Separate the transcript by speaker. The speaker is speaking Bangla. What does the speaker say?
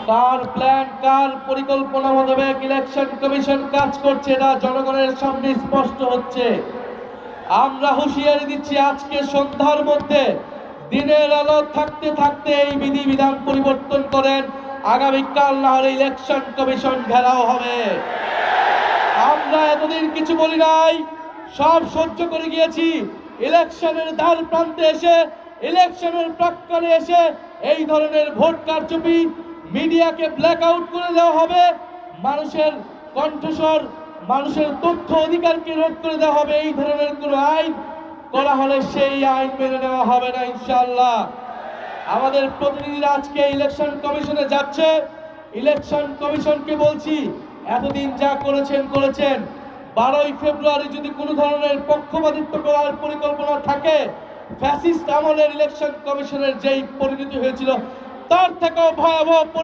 Speaker 1: কার প্ল্যান কার পরিকল্পনা মোতাবেক ইলেকশন কমিশন কাজ করছে এটা জনগণের সামনে স্পষ্ট হচ্ছে। আমরা হুঁশিয়ারি দিচ্ছি, আজকে সন্ধ্যার মধ্যে দিনের আলো থাকতে থাকতে এই বিধিবিধান পরিবর্তন করেন, আগামীকাল না হলে ইলেকশন কমিশন ঘেরাও হবে। আমরা এতদিন কিছু বলি নাই, সব সহ্য করে গিয়েছি। ইলেকশনের দ্বার প্রান্তে এসে, ইলেকশনের প্রাক্কালে এসে এই ধরনের ভোট কারচুপি, মিডিয়াকে ব্ল্যাক আউট করে দেওয়া হবে, মানুষের কণ্ঠস্বর, মানুষের তথ্য অধিকারকে রোধ করে দেওয়া হবে, এই ধরনের কোনো আইন করা হলে সেই আইন মেনে নেওয়া হবে না ইনশাআল্লাহ। আমাদের প্রতিনিধিরা আজকে ইলেকশন কমিশনে যাচ্ছে। ইলেকশন কমিশনকে বলছি, এতদিন যা করেছেন 12ই ফেব্রুয়ারি যদি কোনো ধরনের পক্ষপাতিত্ব করার পরিকল্পনা থাকে, ফ্যাসিস্ট আমলের ইলেকশন কমিশনের যেই পরিণতি হয়েছিল তার থেকেও ভয়াবহ